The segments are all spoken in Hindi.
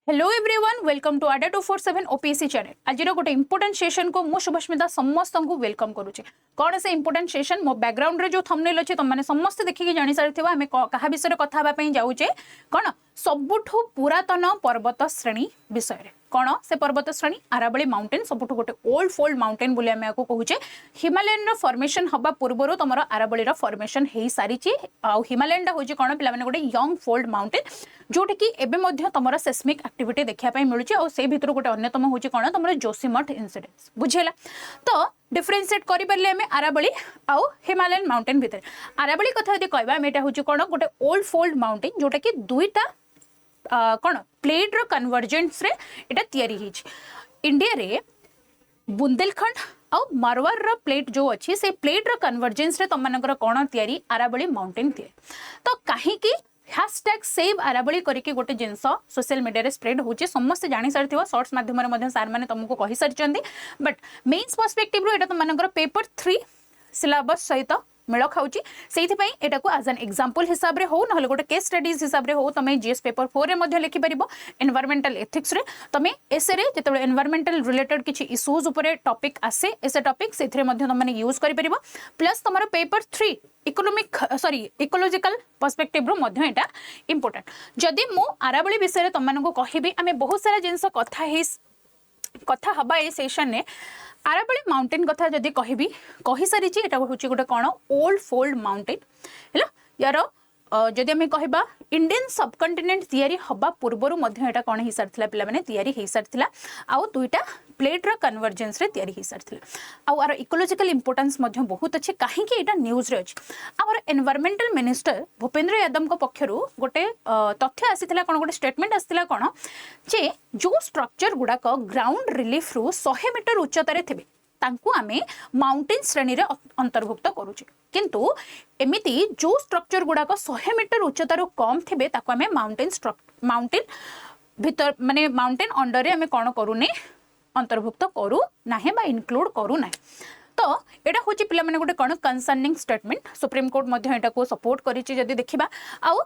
Hello everyone welcome to Adda 247 OPSC channel. आज गोटे इंपोर्टेंट सेशन को मु शुभस्मिता समस्त को वेलकम करुचे। कौन से इंपोर्टेंट सेशन मो बैकग्राउंड रे जो थंबनेल अछि तुम माने समस्त देखिके जानि सारिथिबा हमें कहा विषय कथा हबा पई जाउचे कोन सबुठु पुरातन पर्वत श्रेणी विषय रे। कौन से पर्वत श्रेणी आरावली माउंटेन सबुठु गोटे ओल्ड फोल्ड माउंटेन बोली आमे को कहूचे। हिमालयन रो फॉर्मेशन हबा पूर्वरो तमर आरावली रो फॉर्मेशन हेई सारिची आ हिमालयन दा होची कोन पिला माने गोटे यंग फोल्ड माउंटेन जोटे कि एबे मध्य तमर सेस्मिक एक्टिविटी देखिया पई मिलुची और से भितर गोटे अन्यतम होची कोन तमर जोशीमठ इंसिडेंस बुझेला। तो डिफरेंशिएट करि परले हमें आरावली आउ हिमालयन माउंटेन भितर आरावली कथा यदि कहबा हमें एटा होची कोन गोटे ओल्ड फोल्ड माउंटेन जोटा कि दुईटा कौन प्लेट रो कन्वर्जेंस रे एटा तयारी हिच। इंडिया रे बुंदेलखंड और मारवार रो प्लेट जो अच्छी से प्लेट रो कन्वर्जेंस रे तमनकर कोन तयारी आरावली माउंटेन तयारी। तो काहे की हैशटैग सेव आरावली करके गोटे जिनस सोशल मीडिया रे स्प्रेड होची समस्त जानि सारथिबो शॉर्ट्स माध्यम रे मध्य सार माने तुमको कहि सारचंदी। But mains perspective row Etah तमनकर paper 3 syllabus सहित मेल खाऊची से एटा को एज एन एग्जांपल हिसाब रे हो न गोटे केस स्टडीज हिसाब रे हो तमे जीएस पेपर 4 रे मध्य लिखि परिबो। एनवायरमेंटल एथिक्स रे तमे एसे रे जेते एनवायरमेंटल रिलेटेड किछि इश्यूज ऊपर टॉपिक आसे एसे टॉपिक सेथरे मध्य तमने यूज करि परिबो। प्लस तमरो पेपर 3 इकोलॉजिकल पर्सपेक्टिव रो मध्य एटा इंपोर्टेंट। जदि मु आरावली विषय रे तमनको कहिबी आमे बहुत सारा जिंस कथा हबा ए सेशन ने आरावली माउंटेन कथा जदि कहबी कहि सारी एटा होची गोटे कोन ओल्ड फोल्ड माउंटेन हैला। यार जदि हमें कहबा इंडियन सबकंटिनेंट तयारी हबा पूर्वरु मध्य एटा कोन हि सारथिला पिला माने तयारी हि सारथिला आउ दुईटा प्लेट रो कन्वर्जेंस रे तयारी हि सारथिला। आउ आर इकोलॉजिकल इंपोर्टेंस मध्य बहुत अछि काहे कि एटा न्यूज रे अछि। Our environmental minister Bhupender Yadav को पक्षरु गोटे तथ्य आसीथिला कोन गोटे स्टेटमेंट आसीथिला कोन जे जो स्ट्रक्चर गुडा को ग्राउंड रिलीफ रु 100 मीटर उच्चता रे थिबे तांकु आमे माउंटेन श्रेणी रे अंतर्भुक्त करूचे। किंतु एमिति जो स्ट्रक्चर गुडा को 100 मीटर उच्चता रु कम थिबे ताको आमे माउंटेन भीतर माने माउंटेन अंडर रे आमे कोन करूने अंतर्भुक्त करू नाही बा इंक्लूड करू नाही। तो एटा होची पिला माने गोटे कोन कंसर्निंग स्टेटमेंट सुप्रीम कोर्ट मध्य एटा को सपोर्ट करिछि जदि देखिबा। आउ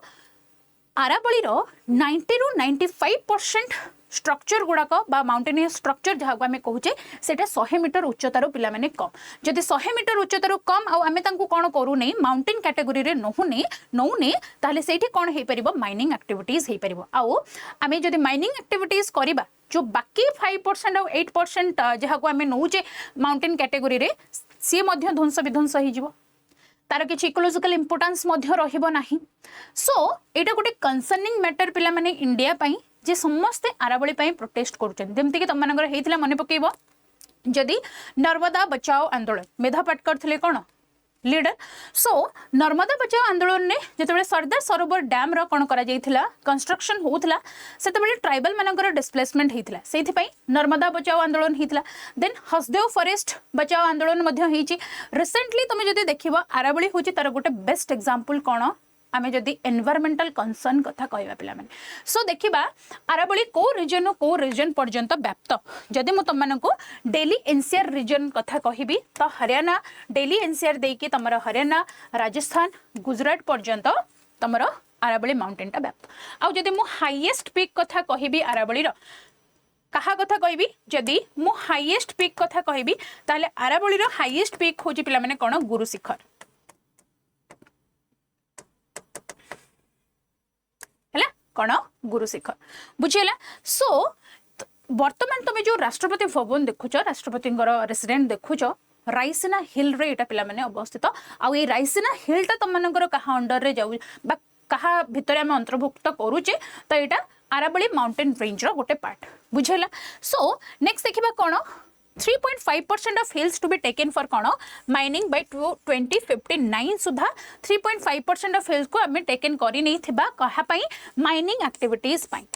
आरावली रो 90 रु 95% स्ट्रक्चर गुड़ाक माउंटेनियस स्ट्रक्चर जहाँ आम कहूचे सेटा 100 मीटर उच्चतार पिला माने कम। जदि 100 मीटर उच्चतार कम आमे तांको कोन करूने माउंटेन कैटेगरी रे नहुने ताहले सेठी कोन हे परिबो माइनिंग एक्टिविटीज हे परिबो। आउ आमे जदि माइनिंग एक्टिविटीज करिबा जो बाकी 5% और 8% जहाँ को आमे नौचे माउंटेन कैटेगरी रे सी मध्य ध्वंस विध्वंस हो जिवो तार किछि इकोलॉजिकल इंपोर्टेंस मध्य रहिबो नाही। सो एटा गोटे कंसर्निंग मैटर पिला माने इंडिया पई जे समस्ते आरावली पई प्रोटेस्ट करूछन। जेमति कि तमनगर हेतिला मने पकेइबो जदि नर्मदा बचाओ आंदोलन मेधा पाटकर थिले कोन लीडर। सो नर्मदा बचाओ आंदोलन ने जेतेबेले सरदार सरोवर डैम रो कोन करा जायथिला कंस्ट्रक्शन होउथिला सेतेबेले ट्राइबल मानकर डिस्प्लेसमेंट हेतिला सेथि पई नर्मदा बचाओ आंदोलन हेतिला। देन हसदेव फॉरेस्ट बचाओ आंदोलन मध्य हेछि। रिसेंटली तुम जदि देखिबो आरावली होछि तार गोटे बेस्ट एग्जांपल कोन आमे जदि एनवायरमेंटल कंसर्न कथा कहबा पिला माने। सो देखिबा आरावली को रीजन पर्यंत व्याप्त। जदि मु तमनको दिल्ली एनसीआर रीजन कथा कहिबी तो हरियाणा दिल्ली एनसीआर देकी तमर हरियाणा राजस्थान गुजरात पर्यंत तमर आरावली माउंटेन टा व्याप्त। आ जदि मु हाईएस्ट पीक कथा कहिबी आरावली रो कहा कथा कहबी जदि मु हाईएस्ट पीक कथा कहबी ताले आरावली रो हाईएस्ट पीक होची पिला माने कोन गुरु शिखर कौन गुरु शिखर बुझेला। सो वर्तमान तुम जो राष्ट्रपति भवन देखुच राष्ट्रपति रेसिडेंट देखुच रायसीना हिल रे एटा पिला माने अवस्थित। आ ये रायसीना हिल टा तुम मानकर कहा अंडर रे जाउ बा कहा भितर आम अंतर्भुक्त करूचे तो यहाँ आरावली माउंटेन रेंज रो गोटे पार्ट बुझेला। सो नेक्स्ट देखिबा कोन 3.5% of hills to be taken for cone mining by 2059 Sudha 3.5% of hills को हमें टेकन करी नहीं थिबा कहा पई माइनिंग एक्टिविटीज पई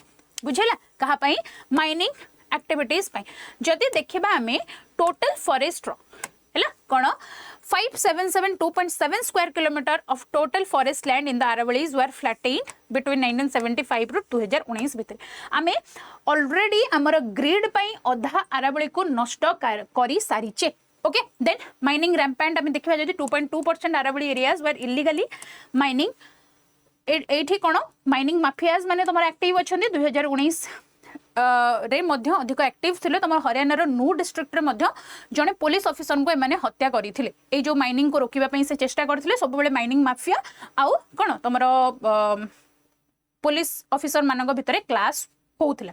बुझेला कहा पई माइनिंग एक्टिविटीज पई। जदि देखिबा हमें टोटल फॉरेस्ट रो हैला कोन 5772.7 square kilometer of total forest land in the Aravallis were flattened between 1975 ru 2019 भितर। आमे ऑलरेडी हमर ग्रिड पई अधा आरावली को नष्ट करी सारिचे। ओके देन माइनिंग रैम्पेंट आमे देखिबा जदि 2.2% Aravalli areas were illegally mining एठी कोन माइनिंग माफियाज माने तमर एक्टिव अछंदी 2019 रे मध्य अधिक एक्टिव थिले तुम हरियाणा नू डिस्ट्रिक्ट रे मध्य जने पुलिस ऑफिसर को एमाने हत्या करथिले ए जो माइनिंग को रोकिबा पई से चेष्टा करथिले सब बेले माइनिंग माफिया आउ कोन तुमरो पुलिस ऑफिसर मानक भितरे क्लास होउथिला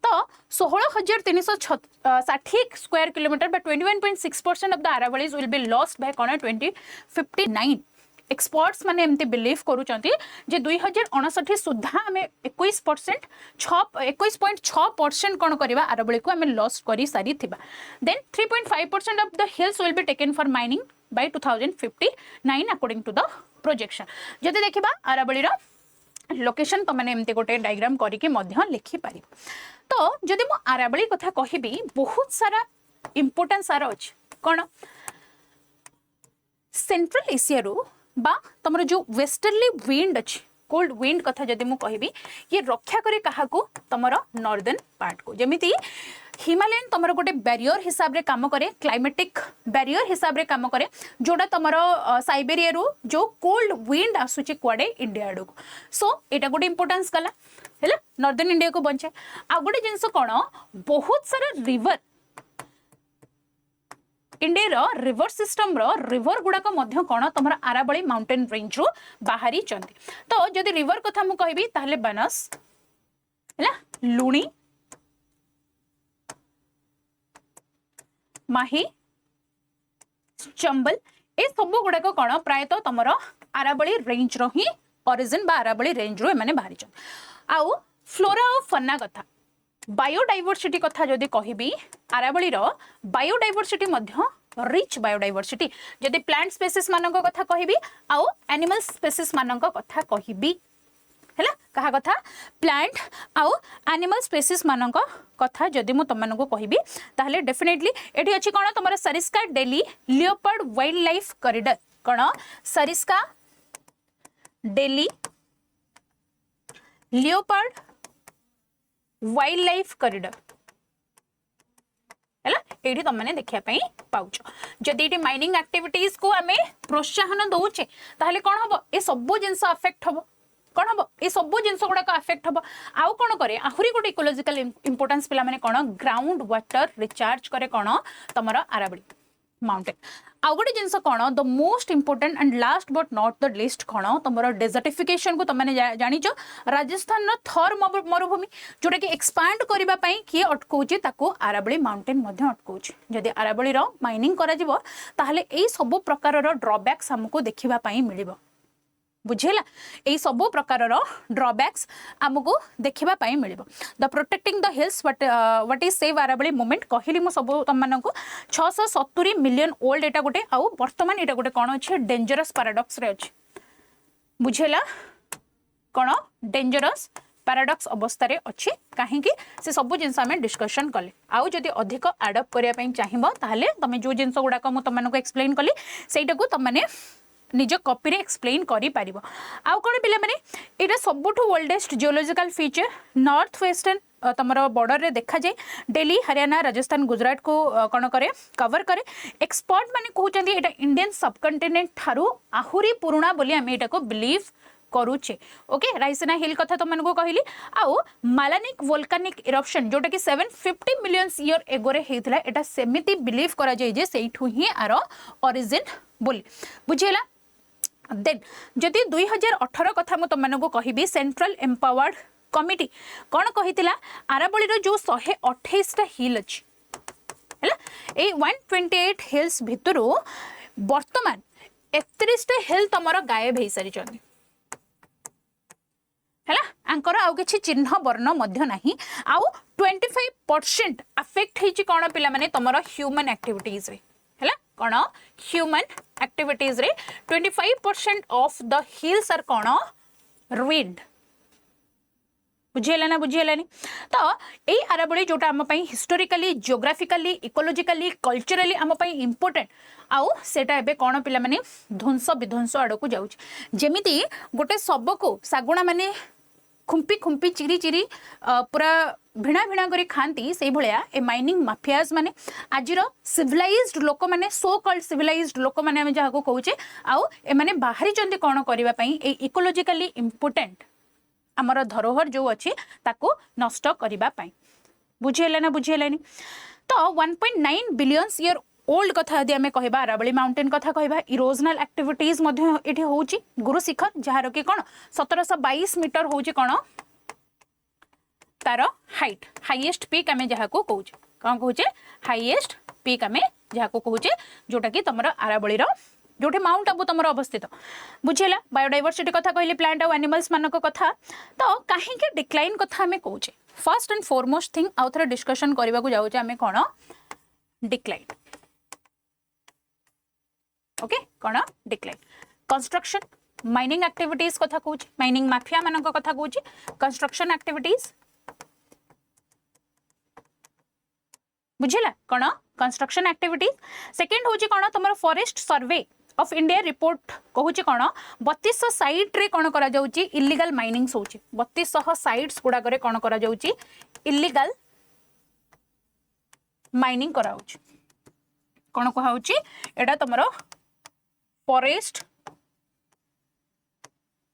तो 16,360 स्क्वायर किलोमीटर बा 21.6% of the Aravallis will be lost by cone 2059 experts माने एमती बिलीव करूचंती जे 2059 सुधा हमें 21% 21.6% कोन करबा Aravalli को हमें लॉस्ट करी सारी थिबा then 3.5% of the hills will be taken for mining by 2059 according to the projection जदि देखिबा Aravalli रो लोकेशन तो मैंने एमती गोटे डायग्राम करके लिखि पारि तो जदि मो Aravalli कथा कहिबी बहुत सारा इंपोर्टेंस सारा अछि कोन सेंट्रल एशिया रो बा तमरो जो वेस्टर्ली विंड अछि कोल्ड विंड कथा जदि मु कहिबी ये रक्षा करे कहा को तमरो नॉर्दर्न पार्ट को जेमिति हिमालयन तमरो गोटे बैरियर हिसाब रे काम करे क्लाइमेटिक बैरियर हिसाब रे काम करे जोडा तमरो साइबेरिया रो जो कोल्ड विंड आसुची क्वाडे इंडिया आडो सो एटा गोटे इंपोर्टेंस कला हैला नॉर्दर्न इंडिया को बंचे आ गोटे जिंस कोन बहुत सारा रिवर इंडिया रिवर सिस्टम रो रिवर गुडा को मध्य कोन तमरो Aravalli माउंटेन रेंज रो बाहरी चंदी तो जदि रिवर कथा मु कहबी ताहले बनस हैला लुणी माही चंबल ए सब गुडा को कोन प्राय तो तमरो Aravalli रेंज रो ही ओरिजिन बा Aravalli रेंज रो माने बाहरी चंद आउ फ्लोरा और फन्ना कथा बायोडाइवर्सिटी कथा जदि कहिबी Aravalli रो बायोडाइवर्सिटी मध्य रिच बायोडाइवर्सिटी जदि प्लांट स्पेसीज मानक कथा कहिबी आउ एनिमल स्पेसीज मानक कथा कहिबी हैला कहा कथा प्लांट आउ एनिमल स्पेसीज मानक कथा जदि मु तमनको कहिबी ताहले डेफिनेटली एठी अछि कोन तमरा Sariska Delhi leopard wildlife corridor कोन Sariska Delhi leopard wildlife corridor हैला एठी तमने देखिया पई पाउछ जदि एठी माइनिंग एक्टिविटीज को हमें प्रोत्साहन दउचे ताहले कोन हबो ए सबो जिंस अफेक्ट हबो कोन हबो ए सबो जिंस गुडा का अफेक्ट हबो आउ कोन करे आहुरी गोटे इकोलॉजिकल इंपोर्टेंस पिला माने कोन ग्राउंड वाटर रिचार्ज करे कोन तमरा Aravalli माउंटेन आउ गोटे जिंस कोन the most important and last but not the list कोन तमरा डेजर्टिफिकेशन को तमने जानिचो राजस्थान न थर मरुभूमि जोटा कि एक्सपांड करिबा पई की अटकोची ताको Aravalli माउंटेन मध्ये अटकोची जदि Aravalli रो माइनिंग करा जिवो ताहले एई सब प्रकार रो ड्रॉबैक्स हमको देखिबा पई मिलिबो बुझेला एई सब प्रकार रो ड्रॉबैक्स हमको देखिबा पई मिलिबो the protecting the hills what is save Aravalli movement कहिली मु सब तमन को 670 मिलियन ओल्ड एटा गोटे आउ वर्तमान एटा गोटे कोन अछि डेंजरस पैराडॉक्स रे अछि बुझेला कोन डेंजरस पैराडॉक्स अवस्था रे अछि काहे कि से सब जिंस हमें डिस्कशन कले आउ जदि अधिक एडॉप्ट करिया पई चाहिबो ताहले तमे जो जिंस गुडा को मु तमन को एक्सप्लेन कली सेटा को तमने निज कॉपी रे एक्सप्लेन करि पारिबो आउ कोन पिला माने एटा सबुठु oldest geological feature north western तमरो बॉर्डर रे देखा जाय दिल्ली हरियाणा राजस्थान गुजरात को कोन करे कवर करे एक्सपर्ट माने कहउचंदी एटा इंडियन सबकंटिनेंट थारु आहुरी पुराना बोली हम एटा को बिलीव करूचे ओके राइसिना हिल कथा तो मन को कहली आउ मालानिक वोल्केनिक इरप्शन जोटा कि 750 मिलियन ईयर एगो रे हेतला एटा सेमिति बिलीव करा जाय जे सेइठु ही आरो ओरिजिन बोली बुझिला देन जदि 2018 कथा मु तमन को कहिबी सेंट्रल एम्पावर्ड कमिटी कोन कहितिला Aravalli रो जो 128 टा हिल अछि हैला ए 128 हिल्स भितरो वर्तमान 31 टा हिल तमरो गायब हे सारी चंदी हैला अंकर आउ किछि चिन्ह वर्ण मध्य नाही आउ 25% अफेक्ट हेछि कोन पिला माने तमरो ह्यूमन एक्टिविटीज रे हैला कोन ह्यूमन एक्टिविटीज रे 25% ऑफ द हिल्स आर कोन रुइन्ड बुझेला ना बुझेलानी तो ए Aravalli जोटा हम पई हिस्टोरिकली जियोग्राफिकली इकोलॉजिकली कल्चरली हम पई इंपोर्टेंट आउ सेटा एबे कोन पिला माने ध्वंस विध्वंस आड़ को जाउछ जेमिति गोटे सब को सागुणा माने खुंपी खुंपी चिरी चिरी पूरा भिणा भिणा करी खांती से भलिया ए माइनिंग माफियाज माने आजिरो सिविलाइज्ड लोक माने सो कॉल्ड सिविलाइज्ड लोक माने हम जहा को कहूचे आउ ए माने बाहरी चंदी कोन करिवा पई ए इकोलॉजिकली इंपोर्टेंट हमर धरोहर जो अछि ताको नष्ट करिबा पई बुझीगला ना बुझीगलानी तो 1.9 बिलियंस ईयर ओल्ड कथा यदि आम कह अरावली माउंटेन कथा कह इरोजनाल एक्टिविटीज ये हूँ गुरु शिखर जार कि कौन 1722 मीटर हूँ कौन तार हाइट हाईएस्ट पीक आम जहाँ को कौचे कौन कौचे हाईएस्ट पीक आम जहाँ को कौचे जोटा कि तुम अरावली जो माउंट आबू तुम अवस्थित बुझेगा बायोडाइवर्सिटी कथा कहली प्लांट और एनिमल्स मान कथा तो कहीं डिक्लाइन कथा आम कौचे फर्स्ट एंड फॉरमोस्ट थिंग आउ थे डिस्कशन करने को जाऊे आम कौन डिक्लाइन ओके कौन डिक्लाइन कंस्ट्रक्शन माइनिंग एक्टिविटीज कथा कहूँ माइनिंग माफिया मान कथा कहूँ कंस्ट्रक्शन एक्टिविटीज बुझेगा कौन कंस्ट्रक्शन एक्टिविटीज सेकेंड हूँ कौन तुम forest survey of India report कहूँ कौन 3200 साइट रे कौन करा जाउची इल्लीगल माइनिंग्स होची 3200 साइट्स गुड़ाक कौन करा जाउची इल्लीगल माइनिंग करा होची कौन कहुची एटा तुमर forest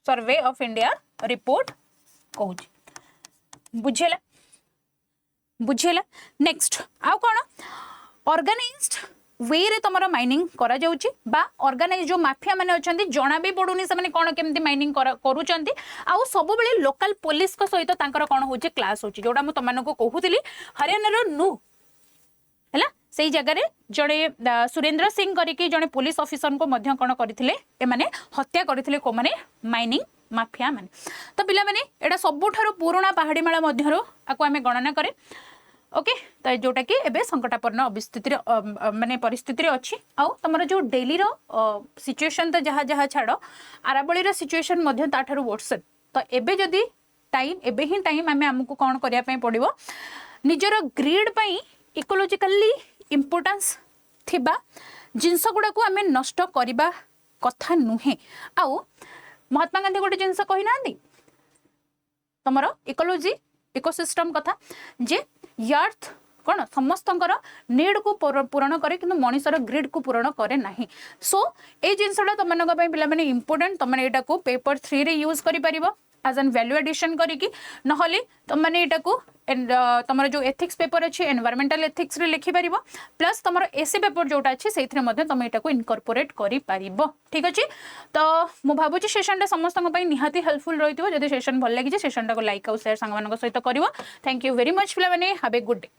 survey of India report कहूची बुझेला बुझेला नेक्स्ट आउ कौन ऑर्गेनाइज्ड वे रे तुम माइनिंग करा जाउची बा ऑर्गेनाइज जो माफिया माने अछंती जना भी पडुनी से माने कोन केमती माइनिंग करूचंती आउ सब बेले लोकल पुलिस को सहित तांकर कोन होची क्लास होची जोडा मु तमन को कहूतिली हरियाणा रो नु हैला सेही जगह रे जणे सुरेंद्र सिंह करिके जणे पुलिस ऑफिसर को मध्य कोन करथिले ए माने हत्या करथिले को माने माइनिंग माफिया माने तो पिला माने एडा सबुठारो पुराना पहाड़ी माला मध्यरो आको आमे गणना करे ओके तो जोटा कि एबे संकटापन्न स्थिति माने परिस्थिति अच्छी आउ तुम जो डेली रो सिचुएशन तो जहाँ जहाँ छाड़ आरावली सिचुएशन मध्य ताठारु वर्सन तो एबे जदि टाइम एबे ही टाइम आमे हमको कौन करने पड़ो निजर ग्रीड पई इकोलॉजिकली इंपोर्टेंस थिबा जिनस गुड़ा को आमे नष्ट करबा कथा नुहे आउ महात्मा गांधी गोटे जिनस कही ना तुमर इकोलॉजी इकोसिस्टम कथा जे अर्थ कौन समस्त नीड को पूरण करे कि मनीषर ग्रिड को पूरण करे नहीं सो ये जिनसा तुम पे इंपोर्टेंट तुमने यहाँ को पेपर 3 रे यूज कर एज एन वैल्यू एडिशन करी नहले तुमने यहाँ को तुम जो एथिक्स पेपर अच्छी एनवायरमेंटल एथिक्स रे लिखि पारिबो प्लस तुम एसी पेपर जोटा अच्छी से तुम यहाँ को इनकॉर्पोरेट करि पारिबो ठीक अच्छे तो मु भावुची सेशन समस्त निहाती हेल्पफुल रही जब सेशन भल लगी सेशन टाक लाइक और शेयर सांग सहित कर थैंक यू वेरी मच पिला माने हैव ए गुड डे।